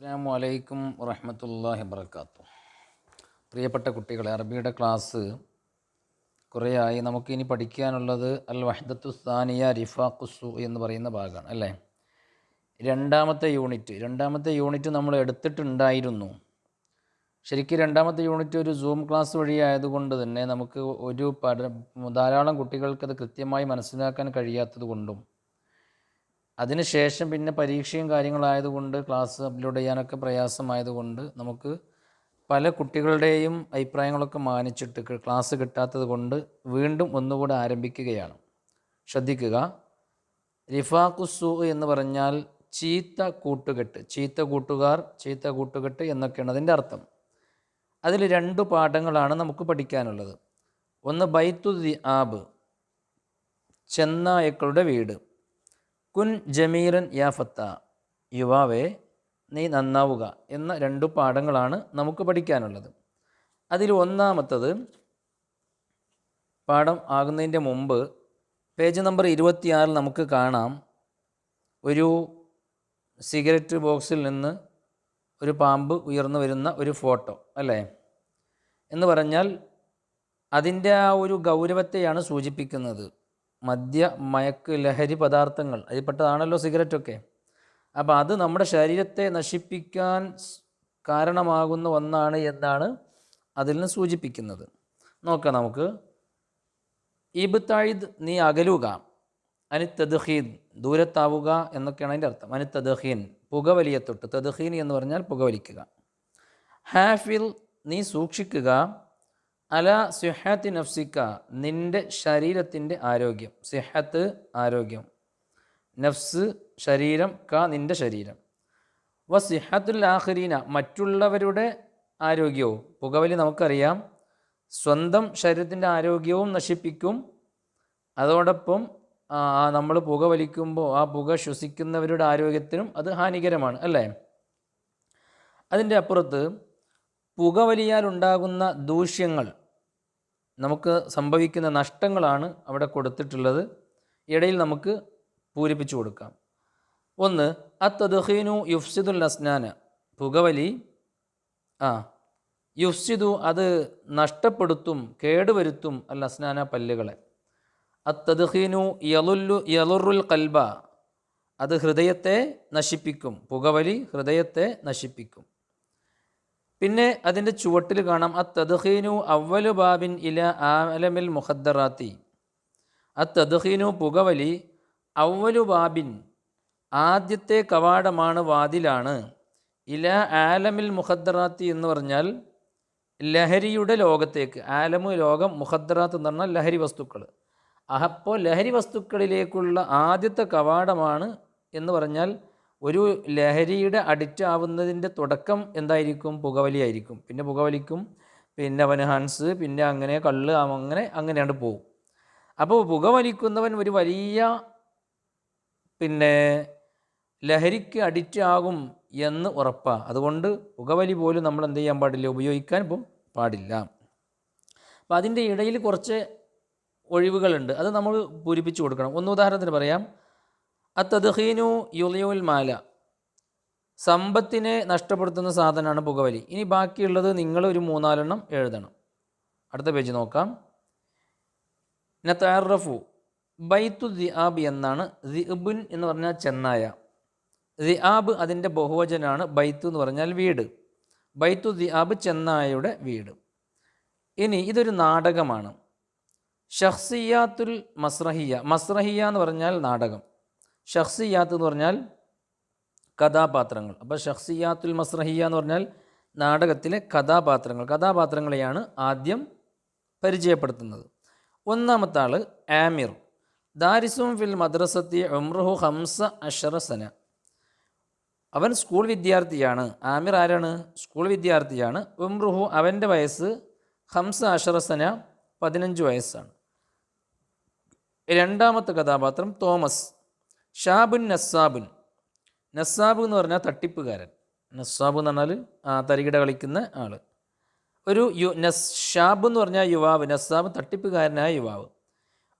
അസ്സലാമു അലൈക്കും വറഹ്മത്തുള്ളാഹി വബറകാതുഹു. പ്രിയപ്പെട്ട കുട്ടികളെ, അറബിയുടെ ക്ലാസ് കുറേയായി. നമുക്കിനി പഠിക്കാനുള്ളത് അൽ വഹ്ദത്തു സാനിയ റിഫാഖുസു എന്ന് പറയുന്ന ഭാഗമാണ് അല്ലേ. രണ്ടാമത്തെ യൂണിറ്റ് നമ്മൾ എടുത്തിട്ടുണ്ടായിരുന്നു. ശരിക്കും രണ്ടാമത്തെ യൂണിറ്റ് ഒരു സൂം ക്ലാസ് വഴി ആയതുകൊണ്ട് തന്നെ നമുക്ക് ധാരാളം കുട്ടികൾക്കത് കൃത്യമായി മനസ്സിലാക്കാൻ കഴിയാത്തത് കൊണ്ടും അതിനുശേഷം പിന്നെ പരീക്ഷയും കാര്യങ്ങളായതുകൊണ്ട് ക്ലാസ് അപ്ലോഡ് ചെയ്യാനൊക്കെ പ്രയാസമായതുകൊണ്ട് നമുക്ക് പല കുട്ടികളുടെയും അഭിപ്രായങ്ങളൊക്കെ മാനിച്ചിട്ട് ക്ലാസ് കിട്ടാത്തത് കൊണ്ട് വീണ്ടും ഒന്നുകൂടെ ആരംഭിക്കുകയാണ്. ശ്രദ്ധിക്കുക, റിഫാഖുസു എന്ന് പറഞ്ഞാൽ ചീത്ത കൂട്ടുകെട്ട്, ചീത്ത കൂട്ടുകാർ, ചീത്ത കൂട്ടുകെട്ട് എന്നൊക്കെയാണ് അതിൻ്റെ അർത്ഥം. അതിൽ 2 പാഠങ്ങളാണ് നമുക്ക് പഠിക്കാനുള്ളത്. ഒന്ന് ബൈത്തു ദിആബ്, ചെന്നായക്കളുടെ വീട്. കുൻ ജമീറൻ യാ ഫത്ത, യുവാവേ നീ നന്നാവുക എന്ന 2 പാഠങ്ങളാണ് നമുക്ക് പഠിക്കാനുള്ളത്. അതിൽ ഒന്നാമത്തത് പാഠം ആകുന്നതിൻ്റെ മുമ്പ് പേജ് നമ്പർ 26 നമുക്ക് കാണാം ഒരു സിഗരറ്റ് ബോക്സിൽ നിന്ന് ഒരു പാമ്പ് ഉയർന്നു വരുന്ന ഒരു ഫോട്ടോ അല്ലേ. എന്ന് പറഞ്ഞാൽ അതിൻ്റെ ആ ഒരു ഗൗരവത്തെയാണ് സൂചിപ്പിക്കുന്നത്. മയക്ക് ലഹരി പദാർത്ഥങ്ങൾ അതിൽപ്പെട്ടതാണല്ലോ സിഗരറ്റൊക്കെ. അപ്പോൾ അത് നമ്മുടെ ശരീരത്തെ നശിപ്പിക്കാൻ കാരണമാകുന്ന ഒന്നാണ് എന്നാണ് അതിൽ നിന്ന് സൂചിപ്പിക്കുന്നത്. നോക്കാം നമുക്ക്. ഇബ്തഇദ്, നീ അകലുക. അനിത്തദ്ഖീൻ, ദൂരത്താവുക എന്നൊക്കെയാണ് അതിൻ്റെ അർത്ഥം. അനിത്തദ്ഖീൻ, പുകവലിയെ തൊട്ട്. തദ്ഖീൻ എന്ന് പറഞ്ഞാൽ പുകവലിക്കുക. ഹാഫിൽ, നീ സൂക്ഷിക്കുക. അല സിഹത്തി നഫ്സിക്ക, നിൻ്റെ ശരീരത്തിൻ്റെ ആരോഗ്യം. സിഹത്ത് ആരോഗ്യം, നഫ്സ് ശരീരം, നിൻ്റെ ശരീരം. വ സിഹത്തുൽ ആഖിരീന, മറ്റുള്ളവരുടെ ആരോഗ്യവും. പുകവലി നമുക്കറിയാം സ്വന്തം ശരീരത്തിൻ്റെ ആരോഗ്യവും നശിപ്പിക്കും, അതോടൊപ്പം നമ്മൾ പുകവലിക്കുമ്പോൾ ആ പുക ശ്വസിക്കുന്നവരുടെ ആരോഗ്യത്തിനും അത് ഹാനികരമാണ് അല്ലേ. അതിൻ്റെ അപ്പുറത്ത് പുകവലിയാൽ ഉണ്ടാകുന്ന ദൂഷ്യങ്ങൾ, നമുക്ക് സംഭവിക്കുന്ന നഷ്ടങ്ങളാണ് അവിടെ കൊടുത്തിട്ടുള്ളത്. ഇടയിൽ നമുക്ക് പൂരിപ്പിച്ചു കൊടുക്കാം. ഒന്ന്, അത്തദ്ഖീനു യുഫ്സിദുൽ അസ്നാന, പുകവലി യുഫ്സിദു, അത് നഷ്ടപ്പെടുത്തും, കേടുവരുത്തും, അൽ അസ്നാന, പല്ലുകളെ. അത്തദ്ഖീനു യളുറുൽ ഖൽബ, അത് ഹൃദയത്തെ നശിപ്പിക്കും. പുകവലി ഹൃദയത്തെ നശിപ്പിക്കും. പിന്നെ അതിൻ്റെ ചുവട്ടിൽ കാണാം അത്തദ്ഖീനു അവ്വലു ബാബിൻ ഇല ആലമിൽ മുഖദ്ദറാത്തി. അത്തദ്ഖീനു, പുകവലി, അവ്വലു ബാബിൻ, ആദ്യത്തെ കവാടമാണ്, വാതിലാണ്. ഇല ആലമിൽ മുഖദ്ദറാത്തി എന്ന് പറഞ്ഞാൽ ലഹരിയുടെ ലോകത്തേക്ക്. ആലമു ലോകം, മുഖദ്ദറാത്ത് എന്ന് പറഞ്ഞാൽ ലഹരി വസ്തുക്കൾ. അപ്പോൾ ലഹരി വസ്തുക്കളിലേക്കുള്ള ആദ്യത്തെ കവാടമാണ് എന്ന് പറഞ്ഞാൽ ഒരു ലഹരിയുടെ അഡിക്റ്റ് ആവുന്നതിൻ്റെ തുടക്കം എന്തായിരിക്കും? പുകവലിയായിരിക്കും. പിന്നെ പുകവലിക്കും, പിന്നെ അവന് ഹൻസ്, പിന്നെ അങ്ങനെ കള്ള്, അങ്ങനെയാണ് പോകും. അപ്പോൾ പുകവലിക്കുന്നവൻ ഒരു വലിയ ലഹരിക്ക് അഡിക്റ്റ് ആകും എന്ന് ഉറപ്പാണ്. അതുകൊണ്ട് പുകവലി പോലും നമ്മൾ എന്ത് ചെയ്യാൻ പാടില്ല, ഉപയോഗിക്കാൻ പാടില്ല. അപ്പോൾ അതിൻ്റെ ഇടയിൽ കുറച്ച് ഒഴിവുകളുണ്ട്, അത് നമ്മൾ പൂരിപ്പിച്ചു കൊടുക്കണം. ഒന്ന് ഉദാഹരണത്തിന് പറയാം. അത്തദ്ഖീനു യുളിയുൽ മാല, സമ്പത്തിനെ നഷ്ടപ്പെടുത്തുന്ന സാധനമാണ് പുകവലി. ഇനി ബാക്കിയുള്ളത് നിങ്ങൾ ഒരു 3-4 എഴുതണം. അടുത്ത പേജ് നോക്കാം. നതഅറഫു, ബൈത്തു ദിആബ് എന്നാണ്. ദിഅബുൻ എന്ന് പറഞ്ഞാൽ ചെന്നായ, ദിആബ് അതിൻ്റെ ബഹുവചനാണ്. ബൈത്തു എന്ന് പറഞ്ഞാൽ വീട്. ബൈത്തു ദിആബ്, ചെന്നായയുടെ വീട്. ഇനി ഇതൊരു നാടകമാണ്. ഷഖ്സിയാത്തുൽ മസ്രഹിയ, മസ്രഹിയ എന്ന് പറഞ്ഞാൽ നാടകം, ഷഖ്സിയാത്ത് എന്ന് പറഞ്ഞാൽ കഥാപാത്രങ്ങൾ. അപ്പോൾ ഷഖ്സിയാത്തുൽ മസ്രഹിയ എന്ന് പറഞ്ഞാൽ നാടകത്തിലെ കഥാപാത്രങ്ങളെയാണ് ആദ്യം പരിചയപ്പെടുത്തുന്നത്. ഒന്നാമത്തെ ആൾ ആമിർ. ദാരിസും ഫിൽ മദ്രസത്തി ഉംറുഹു 15 സന, അവൻ സ്കൂൾ വിദ്യാർത്ഥിയാണ്. ആമിർ ആരാണ്? സ്കൂൾ വിദ്യാർത്ഥിയാണ്. ഉംറുഹു, അവൻ്റെ വയസ്സ് 15 സന, 15 വയസ്സാണ്. രണ്ടാമത്തെ കഥാപാത്രം തോമസ്. ഷാബുൻ നസ്സാബുൻ, നസ്സാബ് എന്ന് പറഞ്ഞാൽ തട്ടിപ്പുകാരൻ. നസ്സാബ് എന്ന് പറഞ്ഞാൽ തരികിട കളിക്കുന്ന ആൾ. ഒരു ഷാബ് എന്ന് പറഞ്ഞാൽ യുവാവ്, നസ്സാബ് തട്ടിപ്പുകാരനായ യുവാവ്.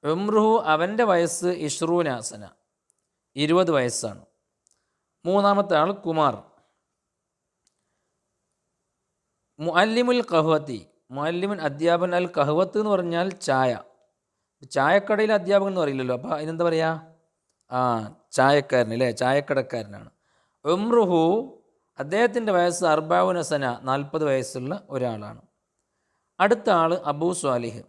ഉംറുഹു, അവൻ്റെ വയസ്സ് 20 സന, 20 വയസ്സാണ്. മൂന്നാമത്തെ ആൾ കുമാർ. മുഅല്ലിമുൽ ഖഹ്വത്തി, മുഅല്ലിമുൻ അധ്യാപൻ, അൽ ഖഹ്വത്ത് എന്ന് പറഞ്ഞാൽ ചായ. ചായക്കടയിൽ അധ്യാപകൻ എന്ന് പറയില്ലല്ലോ, അപ്പോൾ അതിനെന്താ പറയുക? ആ, ചായക്കാരൻ അല്ലേ, ചായക്കടക്കാരനാണ്. ഉംറുഹു, അദ്ദേഹത്തിൻ്റെ വയസ്സ് അർബാവുന സന, 40 വയസ്സുള്ള ഒരാളാണ്. അടുത്ത ആൾ അബൂ സ്വാലിഹ്,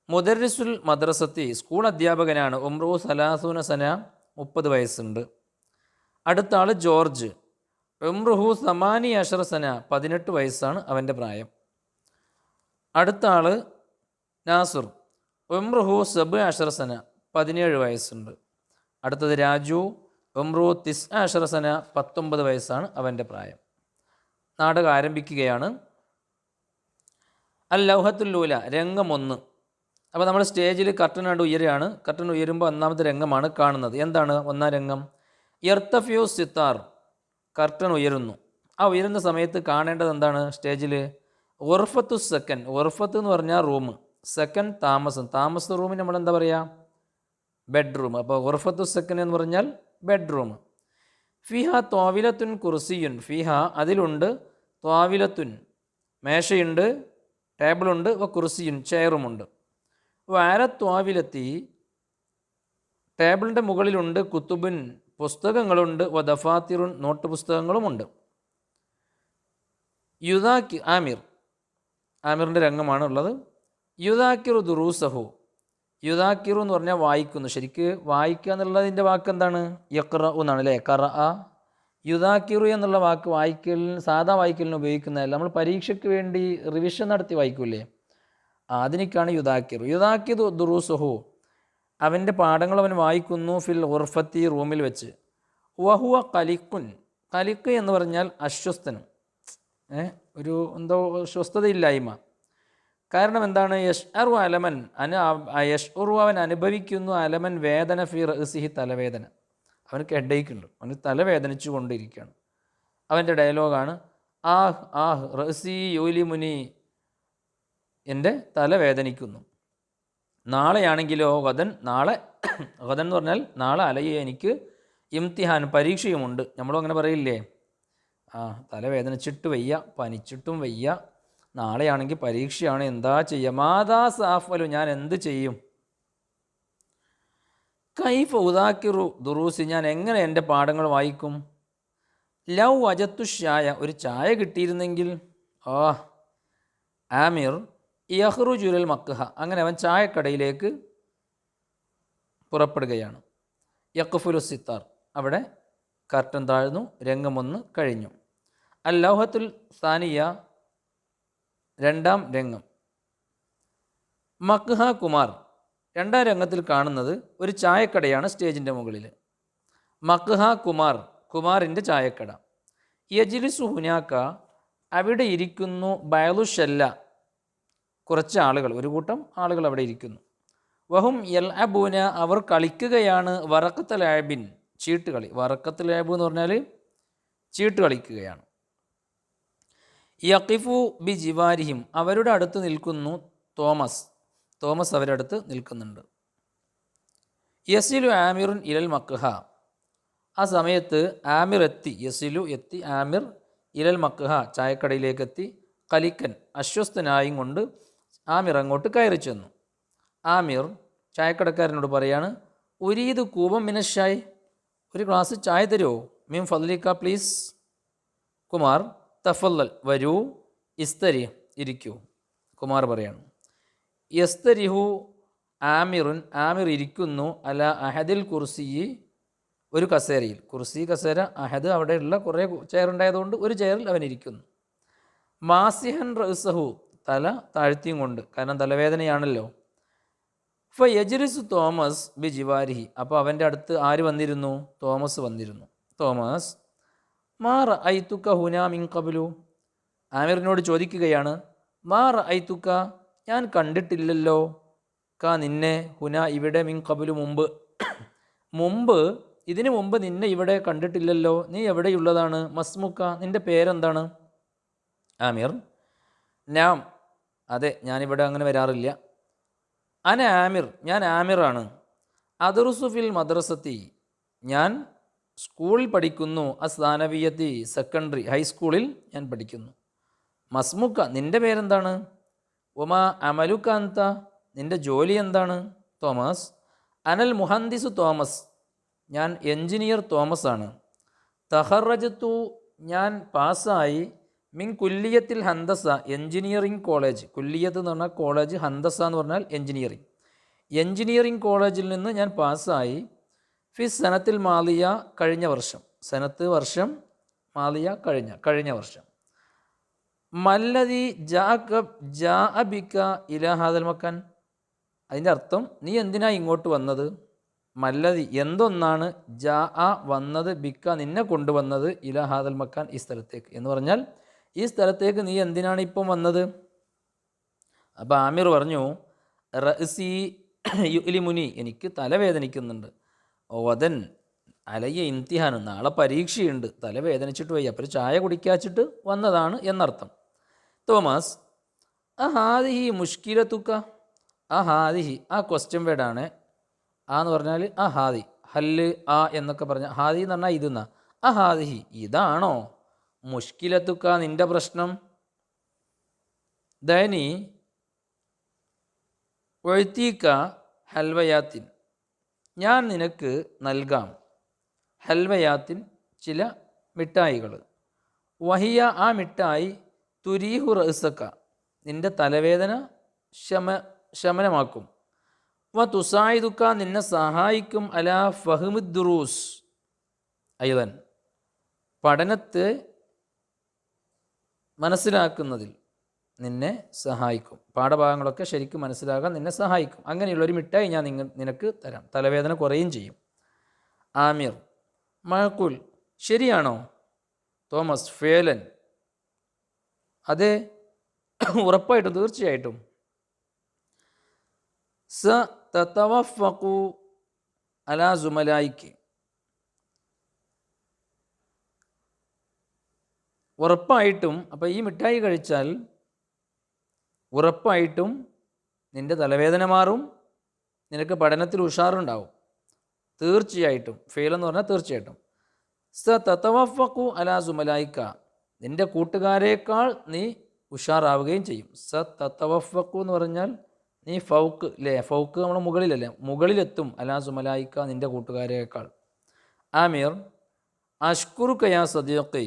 മുദർരിസുൽ മദ്രസത്തി, സ്കൂൾ അധ്യാപകനാണ്. ഉംറുഹു സലാസൂന സന, 30 വയസ്സുണ്ട്. അടുത്ത ആൾ ജോർജ്, ഉംറുഹു സമാനി അഷറ സന, 18 വയസ്സാണ് അവൻ്റെ പ്രായം. അടുത്ത ആൾ നാസുർ, ഉംറുഹു സബ് അഷറ സന, 17 വയസ്സുണ്ട്. അടുത്തത് രാജു, ഉംറുഹു തിസ് അഷറ സന, 19 വയസ്സാണ് അവൻ്റെ പ്രായം. നാടകം ആരംഭിക്കുകയാണ്. അൽ ലൗഹത്തുല്ലൂല, രംഗം 1. അപ്പോൾ നമ്മൾ സ്റ്റേജിൽ കർട്ടൻ കണ്ട് ഉയരുകയാണ്. കർട്ടൻ ഉയരുമ്പോൾ ഒന്നാമത്തെ രംഗമാണ് കാണുന്നത്. എന്താണ് ഒന്നാം രംഗം? ഇർത്തഫ്യൂ സിത്താർ, കർട്ടൻ ഉയരുന്നു. ആ ഉയരുന്ന സമയത്ത് കാണേണ്ടത് എന്താണ്? സ്റ്റേജിൽ ഉർഫത്തു സെക്കൻഡ്, ഉർഫത്ത് എന്ന് പറഞ്ഞാൽ റൂം, സെക്കൻഡ് താമസം, താമസ റൂമിന് നമ്മൾ എന്താ പറയുക? ബെഡ്റൂം. അപ്പോൾ ഉർഫത്തു സെക്കൻഡ് എന്ന് പറഞ്ഞാൽ ബെഡ്റൂം. ഫിഹ ത്വാവിലത്തുൻ കുർസിയുൻ, ഫിഹ അതിലുണ്ട്, ത്വാവിലത്തുൻ മേശയുണ്ട്, ടേബിളുണ്ട്, കുർസിയുൻ ചെയറുമുണ്ട്. വാര ത്വാവിലത്തി ടേബിളിൻ്റെ മുകളിലുണ്ട്, കുത്തുബുൻ പുസ്തകങ്ങളുണ്ട്, ദഫാത്തിറുൻ നോട്ട് പുസ്തകങ്ങളുമുണ്ട്. യുദാക്കി ആമിർ, ആമിറിൻ്റെ രംഗമാണ് ഉള്ളത്. യുദാക്കിറു ദുറൂസഹു, യുദാക്കിറു എന്ന് പറഞ്ഞാൽ വായിക്കുന്നു. ശരിക്ക് വായിക്കുക എന്നുള്ളതിൻ്റെ വാക്ക് എന്താണ്? യഖ്റ എന്നാണ് അല്ലേ, ഖറ. യുദാക്കിറു എന്നുള്ള വാക്ക് വായിക്കലിന്, സാധാ വായിക്കലിന് ഉപയോഗിക്കുന്നതല്ല. നമ്മൾ പരീക്ഷയ്ക്ക് വേണ്ടി റിവിഷൻ നടത്തി വായിക്കൂലേ, അതിനേക്കാണ് യുദാക്കിറു. യുദാക്കിറു ദുറൂസഹു, അവൻ്റെ പാഠങ്ങൾ അവൻ വായിക്കുന്നു. ഫിൽ ഉർഫത്തി, റൂമിൽ വെച്ച്. വഹുവ കലിക്കുൻ, കലിക്ക് എന്ന് പറഞ്ഞാൽ അസ്വസ്ഥനും, ഒരു എന്തോ സ്വസ്ഥതയില്ലായ്മ. കാരണം എന്താണ്? യഷ്അറു അലമൻ, യഷ്ഉറു അവൻ അനുഭവിക്കുന്നു, അലമൻ വേദന, ഫി റഅ്സിഹി തലവേദന, അവനക്ക് ഹെഡേക്ക് ഉണ്ട്, അവന് തലവേദനിച്ചു കൊണ്ടിരിക്കുകയാണ്. അവൻ്റെ ഡയലോഗാണ് ആഹ് ആഹ് റഅ്സി യൂലി മുനി, എൻ്റെ തലവേദനിക്കുന്നു. നാളെയാണെങ്കിലോ ഗദൻ, നാളെ, ഗദൻ എന്ന് പറഞ്ഞാൽ നാളെ, അലയെ എനിക്ക് ഇംതിഹാൻ, പരീക്ഷയുമുണ്ട്. നമ്മളും അങ്ങനെ പറയില്ലേ, തലവേദനിച്ചിട്ട് വയ്യ, പനിച്ചിട്ടും വയ്യ, നാളെയാണെങ്കിൽ പരീക്ഷയാണ്, എന്താ ചെയ്യുക? മാതാ സാഫലു, ഞാൻ എന്ത് ചെയ്യും? കൈഫ ഉദാക്കിറു ദുറൂസി, ഞാൻ എങ്ങനെ എൻ്റെ പാഠങ്ങൾ വായിക്കും? ലൗ വജത്തു ഷായ, ഒരു ചായ കിട്ടിയിരുന്നെങ്കിൽ. ആമിർ യഹ്റുജുൽ മക്ഹ, അങ്ങനെ അവൻ ചായക്കടയിലേക്ക് പുറപ്പെടുകയാണ്. യഖ്ഫുലു സിത്താർ, അവിടെ കർട്ടൻ താഴ്ന്നു, രംഗം 1 കഴിഞ്ഞു. അൽ ലൗഹത്തുൽ സാനിയ, രണ്ടാം രംഗം. മക്ഹ കുമാർ, രണ്ടാം രംഗത്തിൽ കാണുന്നത് ഒരു ചായക്കടയാണ് സ്റ്റേജിൻ്റെ മുകളിൽ. മക്ഹ കുമാർ, കുമാറിൻ്റെ ചായക്കട. യജ്ലിസു ഹുനാക്ക, അവിടെ ഇരിക്കുന്നു. ബയലുഷല്ല, കുറച്ച് ആളുകൾ, ഒരു കൂട്ടം ആളുകൾ അവിടെ ഇരിക്കുന്നു. വഹും യൽഅബൂന, അവർ കളിക്കുകയാണ്. വറക്കത്ത് ലാബിൻ, ചീട്ടുകളി. വറക്കത്ത് ലാബ് എന്ന് പറഞ്ഞാൽ ചീട്ട് കളിക്കുകയാണ്. യഖിഫു ബി ജിവാരിഹിം, അവരുടെ അടുത്ത് നിൽക്കുന്നു തോമസ്, തോമസ് അവരുടെ അടുത്ത് നിൽക്കുന്നുണ്ട്. യസിലു ആമിറുൻ ഇലൽ മക്ഹ, ആ സമയത്ത് ആമിർ എത്തി. യസിലു എത്തി, ആമിർ ഇലൽ മക്ഹ, ചായക്കടയിലേക്ക് എത്തി. കലിക്കൻ, അസ്വസ്ഥനായും കൊണ്ട് ആമിർ അങ്ങോട്ട് കയറി ചെന്നു. ആമിർ ചായക്കടക്കാരനോട് പറയാണ്, ഉരീദ് കൂപം മിനഷായ്, ഒരു ഗ്ലാസ് ചായ തരുമോ? മീൻ ഫദ്ലിക്ക, പ്ലീസ്. കുമാർ തഫല്ലൽ, വരൂ. ഇസ്തരി, ഇരിക്കൂ. കുമാർ പറയാണ്. യസ്തരിഹു ആമിറുൻ, ആമിർ ഇരിക്കുന്നു. അല അഹദിൽ കുർസി, ഒരു കസേരയിൽ. കുർസി കസേര, അഹദ് അവിടെയുള്ള കുറേ ചെയറുണ്ടായതുകൊണ്ട് ഒരു ചെയറിൽ അവൻ ഇരിക്കുന്നു. മാസിഹൻ റഅ്സഹു, തല താഴ്ത്തിയും കൊണ്ട്, കാരണം തലവേദനയാണല്ലോ. യജ്ലിസു തോമസ് ബി ജിവാരിഹി, അപ്പോൾ അവൻ്റെ അടുത്ത് ആര് വന്നിരുന്നു? തോമസ് വന്നിരുന്നു. തോമസ് മാ റഅയ്തുക ഹുനാ മിൻ ഖബ്ലു, ആമിറിനോട് ചോദിക്കുകയാണ്. മാ റഅയ്തുക, ഞാൻ കണ്ടിട്ടില്ലല്ലോ. നിന്നെ, ഹുന ഇവിടെ, മിൻ ഖബ്ലു മുമ്പ്, മുമ്പ്, ഇതിനു മുമ്പ് നിന്നെ ഇവിടെ കണ്ടിട്ടില്ലല്ലോ. നീ എവിടെയുള്ളതാണ്? മസ്മുക്ക, നിൻ്റെ പേരെന്താണ്? ആമിർ നാം, അതെ, ഞാനിവിടെ അങ്ങനെ വരാറില്ല. അന ആമിർ, ഞാൻ ആമിറാണ്. അദറുസു ഫിൽ മദ്രസത്തി, ഞാൻ സ്കൂളിൽ പഠിക്കുന്നു. അസ്താനവിയത്തി, സെക്കൻഡറി, ഹൈസ്കൂളിൽ ഞാൻ പഠിക്കുന്നു. മസ്മുക്ക നിൻ്റെ പേരെന്താണ്? ഒമാ അമലുക്ക അന്ത നിൻ്റെ ജോലി എന്താണ്? തോമസ് അനൽ മുഹന്ദിസു തോമസ് ഞാൻ എൻജിനീയർ തോമസ് ആണ്. തഹറജത്തു ഞാൻ പാസ്സായി മിൻ കുല്ലിയത്തിൽ ഹന്തസ എൻജിനീയറിംഗ് കോളേജ്. കുല്ലിയത്ത് എന്ന് പറഞ്ഞാൽ കോളേജ്, ഹന്തസ എന്ന് പറഞ്ഞാൽ എൻജിനീയറിംഗ്. എൻജിനീയറിംഗ് കോളേജിൽ നിന്ന് ഞാൻ പാസ്സായി ഫിസ് സനത്തിൽ മാലിയ കഴിഞ്ഞ വർഷം. സനത്ത് വർഷം, മാലിയ കഴിഞ്ഞ വർഷം. മല്ലതി ജാ അബിക്ക ഇലാ ഹാദൽ മക്കാൻ അതിൻ്റെ അർത്ഥം നീ എന്തിനാ ഇങ്ങോട്ട് വന്നത്? മല്ലതി എന്തൊന്നാണ് ജാ വന്നത് ബിക്ക നിന്നെ കൊണ്ടുവന്നത് ഇലാ ഹാദൽ മക്കാൻ ഈ സ്ഥലത്തേക്ക് എന്ന് പറഞ്ഞാൽ ഈ സ്ഥലത്തേക്ക് നീ എന്തിനാണ് ഇപ്പം വന്നത്? അപ്പോൾ ആമിർ പറഞ്ഞു റഅ്സി യുലിമുനി എനിക്ക് തലവേദനിക്കുന്നുണ്ട്. ഓതൻ അലയ്യ ഇംതിഹാൻ നാളെ പരീക്ഷയുണ്ട്, തലവേദനിച്ചിട്ട് വയ്യ, അപ്പോൾ ചായ കുടിക്കാച്ചിട്ട് വന്നതാണ് എന്നർത്ഥം. തോമസ് ഹാദിഹി മുഷ്കിലത്തുക്ക ഹാദിഹി ക്വസ്റ്റ്യൻ വേർഡാണ്. എന്ന് പറഞ്ഞാൽ ഹാദി ഹല്ല് എന്നൊക്കെ പറഞ്ഞാൽ ഹാദി എന്ന് പറഞ്ഞാൽ ഇതെന്നാ. ഹാദിഹി ഇതാണോ മുഷ്കിലത്തുക്ക നിൻ്റെ പ്രശ്നം? ദനി ഒഴുത്തീക്ക ഹൽവയാത്തിൻ ഞാൻ നിനക്ക് നൽകാം ഹൽവയാത്തിൻ ചില മിഠായികൾ. വഹിയ ആ മിഠായി തുരീഹു റഅ്സക്ക നിൻ്റെ തലവേദന ശമനമാക്കും. തുസായിദുക്ക നിന്നെ സഹായിക്കും അലാ ഫഹ്മുദ്ദുറൂസ് അയ്യതൻ പഠനത്തെ മനസ്സിലാക്കുന്നതിൽ നിന്നെ സഹായിക്കും. പാഠഭാഗങ്ങളൊക്കെ ശരിക്കും മനസ്സിലാകാൻ നിന്നെ സഹായിക്കും. അങ്ങനെയുള്ളൊരു മിഠായി ഞാൻ നിനക്ക് തരാം, തലവേദന കുറയും ചെയ്യും. ആമിർ മഴക്കുൽ ശരിയാണോ? തോമസ് ഫേലൻ അതെ ഉറപ്പായിട്ടും തീർച്ചയായിട്ടും. സ തതവഫഖു അലാ സുമലായിക്ക് ഉറപ്പായിട്ടും. അപ്പോൾ ഈ മിഠായി കഴിച്ചാൽ ഉറപ്പായിട്ടും നിൻ്റെ തലവേദന മാറും, നിനക്ക് പഠനത്തിൽ ഉഷാറുണ്ടാവും. തീർച്ചയായിട്ടും ഫെയിൽ എന്ന് പറഞ്ഞാൽ തീർച്ചയായിട്ടും. സ തതവഫഖു അലാ സുമലായിക്ക നിൻ്റെ കൂട്ടുകാരേക്കാൾ നീ ഉഷാറാവുകയും ചെയ്യും. സ തതവഫഖു എന്ന് പറഞ്ഞാൽ നീ ഫൗക്ക് അല്ലേ, ഫൗക്ക് നമ്മൾ മുകളിലല്ലേ, മുകളിലെത്തും. അലാ സുമലായിക്ക നിൻ്റെ കൂട്ടുകാരേക്കാൾ. ആമിർ അഷ്കുറുക യാ സദീഖി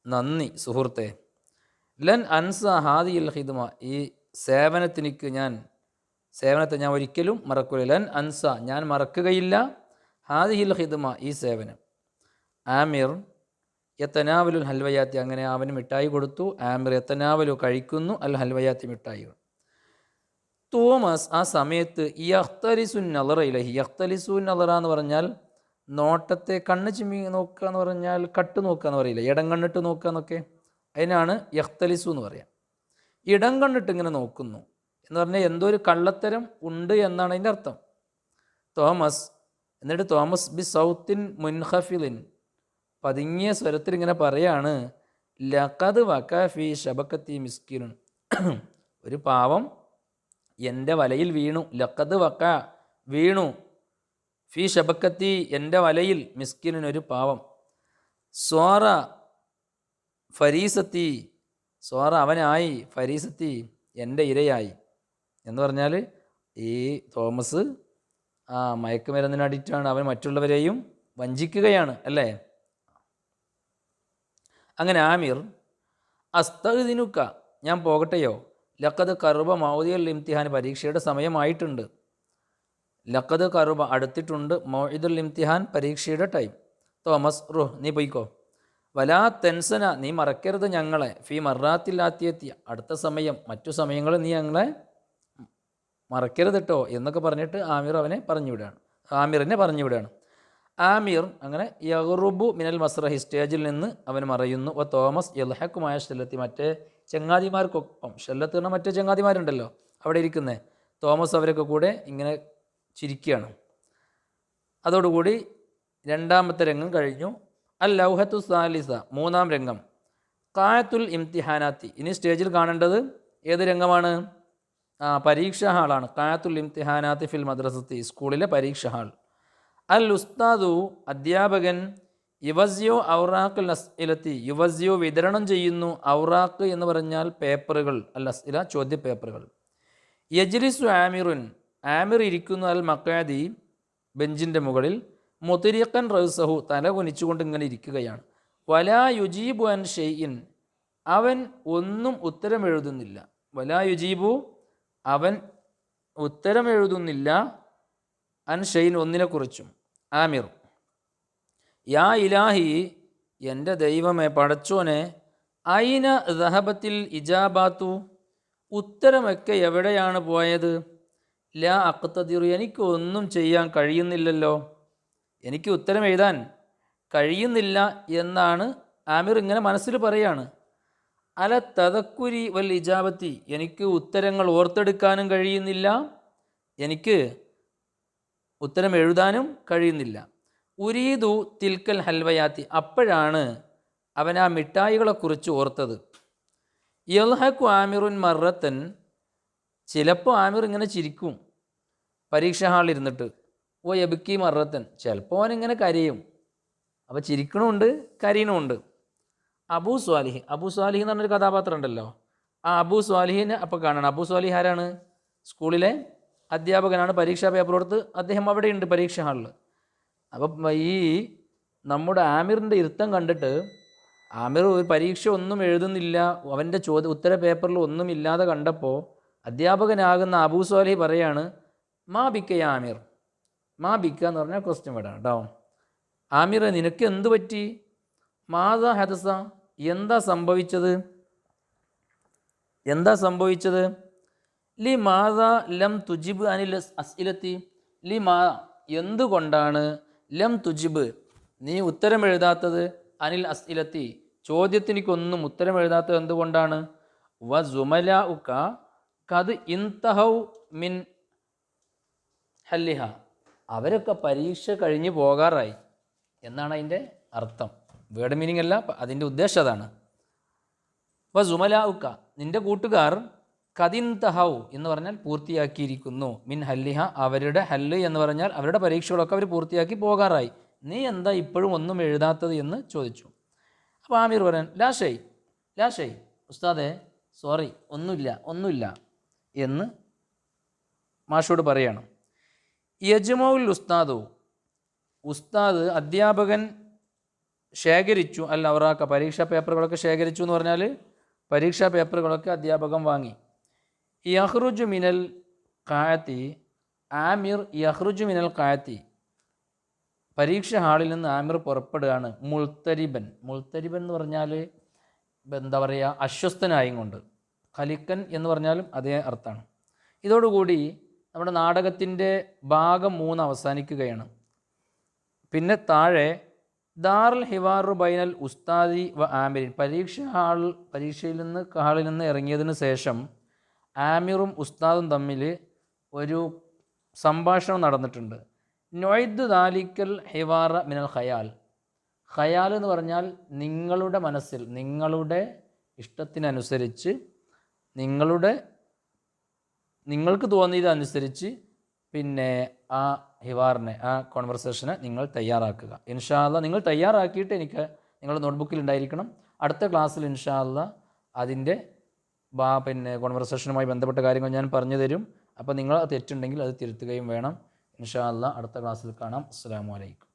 നന്ദി സുഹൃത്തെ. ലൻ അൻസ ഹാദിൽ ഹിദ്മ ഈ സേവനത്തെ ഞാൻ ഒരിക്കലും മറക്കില്ല. ലൻ അൻസ ഞാൻ മറക്കുകയില്ല ഹാദിഹിൽ ഹിദ്മ ഈ സേവനം. ആമിർ യത്തനാവലുൽ ഹൽവയാത്തി അങ്ങനെ അവന് മിഠായി കൊടുത്തു. ആമിർ യത്തനാവലു കഴിക്കുന്നു അൽ ഹൽവയാത്തി മിഠായികൾ. തോമസ് ആ സമയത്ത് യഖ്തലിസുൻ നളറ ഇലഹി യഖ്തലിസുൻ നളറ എന്ന് പറഞ്ഞാൽ നോട്ടത്തെ കണ്ണ് ചിമ്മി നോക്കുക എന്ന് പറഞ്ഞാൽ കട്ട് നോക്കുക എന്ന് പറയില്ല, ഇടം കണ്ണിട്ട് നോക്കുക എന്നൊക്കെ, അതിനാണ് യഖ്തലിസു എന്ന് പറയാം. ഇടം കണ്ണിട്ട് ഇങ്ങനെ നോക്കുന്നു എന്ന് പറഞ്ഞാൽ എന്തോ ഒരു കള്ളത്തരം ഉണ്ട് എന്നാണ് അതിൻ്റെ അർത്ഥം. തോമസ് എന്നിട്ട് തോമസ് ബി സൗത്തിൻ മുൻഖഫിലിൻ പതുങ്ങിയ സ്വരത്തിൽ ഇങ്ങനെ പറയാണ് ലഖദ് വക ഫി ശബക്കത്തി മിസ്കിനുൻ ഒരു പാവം എൻ്റെ വലയിൽ വീണു. ലഖദ് വക വീണു, ഫി ശബക്കത്തി എൻ്റെ വലയിൽ, മിസ്കിനുൻ ഒരു പാവം. സ്വാറ ഫരീസത്തി സ്വാറ അവനായി, ഫരീസത്തി എൻ്റെ ഇരയായി എന്ന് പറഞ്ഞാൽ ഈ തോമസ് മയക്കുമരുന്നിന് അഡിക്റ്റാണ്, അവൻ മറ്റുള്ളവരെയും വഞ്ചിക്കുകയാണ് അല്ലേ. അങ്ങനെ ആമിർ അസ്തഗ്ദിനുക ഞാൻ പോകട്ടെയോ, ലഖദ് കറുബ മൗദിയുൽ ഇംതിഹാൻ പരീക്ഷയുടെ സമയമായിട്ടുണ്ട്. ലഖദ് കറുബ അടുത്തിട്ടുണ്ട്, മൗഇദുൽ ഇംതിഹാൻ പരീക്ഷയുടെ ടൈം. തോമസ് റുഹ് നീ പോയിക്കോ. വലാ തെൻസന നീ മറക്കരുത് ഞങ്ങളെ, ഫി മറാത്തിൽ ആത്തിയെത്തിയ അടുത്ത സമയം മറ്റു സമയങ്ങളിൽ നീ ഞങ്ങളെ മറക്കരുത് കേട്ടോ എന്നൊക്കെ പറഞ്ഞിട്ട് ആമിറിനെ പറഞ്ഞു വിടുകയാണ്. ആമിർ അങ്ങനെ യഗ്റുബു മിനൽ മസ്രഹി സ്റ്റേജിൽ നിന്ന് അവൻ മറയുന്നു. തോമസ് യൽഹക്കുമായ ഷല്ലത്തി മറ്റേ ചങ്ങാതിമാർക്കൊപ്പം, ഷല്ലത്ത് പറഞ്ഞാൽ മറ്റേ ചങ്ങാതിമാരുണ്ടല്ലോ അവിടെ ഇരിക്കുന്നത്, തോമസ് അവരൊക്കെ കൂടെ ഇങ്ങനെ ചിരിക്കുകയാണ്. അതോടുകൂടി രണ്ടാമത്തെ രംഗം കഴിഞ്ഞു. അൽ ലൗഹത്തു സാലിസ മൂന്നാം രംഗം ഖായത്തുൽ ഇംതിഹാനാത്തി. ഇനി സ്റ്റേജിൽ കാണേണ്ടത് ഏത് രംഗമാണ്? പരീക്ഷാ ഹാളാണ്. ഖായത്തുൽ ഇംതിഹാനാത്തി ഫിൽ മദ്രസത്തി സ്കൂളിലെ പരീക്ഷാ ഹാൾ. അൽ ഉസ്താദു അധ്യാപകൻ യുവസ്യോ ഔറാഖുൽ അസ്ഇലത്തി, യുവസ്യോ വിതരണം ചെയ്യുന്നു, ഔറാഖ് എന്ന് പറഞ്ഞാൽ പേപ്പറുകൾ, അൽ അസ്ഇല ചോദ്യ പേപ്പറുകൾ. യജ്ലിസു ആമിറുൻ, ആമിർ ഇരിക്കുന്നു, അൽ മഖാദി ബെഞ്ചിൻ്റെ മുകളിൽ, മുതിരിഖൻ റൗസഹു തല കുനിച്ചുകൊണ്ട് ഇങ്ങനെ ഇരിക്കുകയാണ്. വലാ യുജീബു അൻ ഷെയ്ഇൻ, അവൻ ഒന്നും ഉത്തരം എഴുതുന്നില്ല. വലാ യുജീബു, അവൻ ഉത്തരം എഴുതുന്നില്ല, അൻ ഷെയ്ൻ ഒന്നിനെക്കുറിച്ചും. ആമിർ യാ ഇലാഹി, എൻ്റെ ദൈവമേ പടച്ചോനെ, ഐന ദഹബത്തിൽ ഇജാബാത്തു, ഉത്തരമൊക്കെ എവിടെയാണ് പോയത്? ലാ അഖ്തദിറു, എനിക്ക് ഒന്നും ചെയ്യാൻ കഴിയുന്നില്ലല്ലോ, എനിക്ക് ഉത്തരം എഴുതാൻ കഴിയുന്നില്ല എന്നാണ് ആമിർ ഇങ്ങനെ മനസ്സിൽ പറയാണ്. അല തദക്കുരി വൽ ഇജാബത്തി, എനിക്ക് ഉത്തരങ്ങൾ ഓർത്തെടുക്കാനും കഴിയുന്നില്ല, എനിക്ക് ഉത്തരം എഴുതാനും കഴിയുന്നില്ല. ഉരീദു തിൽക്കൽ ഹൽവയാത്തി, അപ്പോഴാണ് അവൻ ആ മിഠായികളെക്കുറിച്ച് ഓർത്തത്. യൽഹഖു ആമിറുൻ മറത്തൻ, ചിലപ്പോൾ ആമിർ ഇങ്ങനെ ചിരിക്കും പരീക്ഷാ ഹാളിൽ ഇരുന്നിട്ട്. ഓ യബ്കി മറത്തൻ, ചിലപ്പോൾ അവനിങ്ങനെ കരയും. അപ്പോൾ ചിരിക്കണമുണ്ട് കരയണമുണ്ട്. അബൂ സ്വാലിഹ്, അബൂ സ്വാലിഹ് എന്ന് പറഞ്ഞൊരു കഥാപാത്രം ഉണ്ടല്ലോ, ആ അബൂ സ്വാലിഹിനെ അപ്പോൾ കാണണം. അബൂ സ്വാലിഹ് ആരാണ്? സ്കൂളിലെ അധ്യാപകനാണ്. പരീക്ഷാ പേപ്പർ കൊടുത്ത് അദ്ദേഹം അവിടെയുണ്ട് പരീക്ഷാ ഹാളിൽ. അപ്പം ഈ നമ്മുടെ ആമിറിൻ്റെ ഇരുത്തം കണ്ടിട്ട്, ആമിർ ഒരു പരീക്ഷ ഒന്നും എഴുതുന്നില്ല, അവൻ്റെ ഉത്തര പേപ്പറിൽ ഒന്നും ഇല്ലാതെ കണ്ടപ്പോൾ അധ്യാപകനാകുന്ന അബൂ സ്വാലിഹ് പറയാണ്, മാ ബിക്ക ആമിർ. മാ ബിക്ക എന്ന് പറഞ്ഞാൽ ക്വസ്റ്റ്യൻ വേർഡാണ് കേട്ടോ. ആമിർ, നിനക്ക് എന്ത് പറ്റി? മാതാ ഹദസ, എന്താ സംഭവിച്ചത്? എന്താ സംഭവിച്ചത്? ലി മാതാ ലം തുജിബ് അനിൽ അസ്ഇലത്തി, ലി മാ, എന്തുകൊണ്ടാണ്, ലം തുജിബ്, നീ ഉത്തരം എഴുതാത്തത്, അനിൽ അസ്ഇലത്തി, ചോദ്യത്തിനിക്കൊന്നും ഉത്തരം എഴുതാത്തത് എന്തുകൊണ്ടാണ്? വ സുമലാ ഉക്ക കത് ഇൻതഹൗ മിൻ ഹല്ലിഹ, അവരൊക്കെ പരീക്ഷ കഴിഞ്ഞ് പോകാറായി എന്നാണ് അതിൻ്റെ അർത്ഥം. വേർഡ് മീനിങ് അല്ല, അതിൻ്റെ ഉദ്ദേശം അതാണ്. വ സുമലാ ഉക്ക, നിൻ്റെ കൂട്ടുകാർ, കദിൻതഹൗ എന്ന് പറഞ്ഞാൽ പൂർത്തിയാക്കിയിരിക്കുന്നു, മിൻ ഹല്ലിഹ, അവരുടെ ഹല്ല് എന്ന് പറഞ്ഞാൽ അവരുടെ പരീക്ഷകളൊക്കെ അവർ പൂർത്തിയാക്കി പോകാറായി, നീ എന്താ ഇപ്പോഴും ഒന്നും എഴുതാത്തത് എന്ന് ചോദിച്ചു. അപ്പോൾ ആമിർ പറയാൻ, ലാ ഷെയ് ഉസ്താദെ, സോറി, ഒന്നുമില്ല എന്ന് മാഷോട് പറയണം. യജ്മൗൽ ഉസ്താദു, ഉസ്താദ് അധ്യാപകൻ ശേഖരിച്ചു, അല്ല അവറാക്ക, പരീക്ഷാ പേപ്പറുകളൊക്കെ ശേഖരിച്ചു എന്ന് പറഞ്ഞാൽ പരീക്ഷാ പേപ്പറുകളൊക്കെ അധ്യാപകൻ വാങ്ങി. യഹ്റുജു മിനൽ ഖായത്തി, ആമിർ യഹ്റുജു മിനൽ ഖായത്തി, പരീക്ഷ ഹാളിൽ നിന്ന് ആമിർ പുറപ്പെടുകയാണ്. മുൾത്തരിബൻ എന്ന് പറഞ്ഞാൽ എന്താ പറയുക, അസ്വസ്ഥനായും കൊണ്ട്. ഖലിക്കൻ എന്ന് പറഞ്ഞാലും അതേ അർത്ഥമാണ്. ഇതോടുകൂടി നമ്മുടെ നാടകത്തിൻ്റെ ഭാഗം 3 അവസാനിക്കുകയാണ്. പിന്നെ താഴെ ദാറുൽ ഹിവാറു ബൈനൽ ഉസ്താദി വ ആമിരിൻ, പരീക്ഷയിൽ നിന്ന് ഹാളിൽ നിന്ന് ഇറങ്ങിയതിന് ശേഷം ആമിറും ഉസ്താദും തമ്മിൽ ഒരു സംഭാഷണം നടന്നിട്ടുണ്ട്. നൊയ്ദ് ദാലിക്കൽ ഹിവാറ മിനൽ ഖയാൽ, ഖയാൽ എന്ന് പറഞ്ഞാൽ നിങ്ങളുടെ മനസ്സിൽ, നിങ്ങളുടെ ഇഷ്ടത്തിനനുസരിച്ച്, നിങ്ങൾക്ക് തോന്നിയതനുസരിച്ച് പിന്നെ ആ ഹിവാറിനെ, ആ കോൺവെർസേഷനെ നിങ്ങൾ തയ്യാറാക്കുക. ഇൻഷാ അല്ലാഹ് നിങ്ങൾ തയ്യാറാക്കിയിട്ട് എനിക്ക് നിങ്ങളുടെ നോട്ട്ബുക്കിൽ ഉണ്ടായിരിക്കണം. അടുത്ത ക്ലാസ്സിൽ ഇൻഷാ അല്ലാഹ് അതിൻ്റെ പിന്നെ കോൺവെർസേഷനുമായി ബന്ധപ്പെട്ട കാര്യങ്ങൾ ഞാൻ പറഞ്ഞു തരും. അപ്പോൾ നിങ്ങൾ തെറ്റുണ്ടെങ്കിൽ അത് തിരുത്തുകയും വേണം. ഇൻഷാ അല്ലാഹ് അടുത്ത ക്ലാസ്സിൽ കാണാം. അസ്സലാമു അലൈക്കും.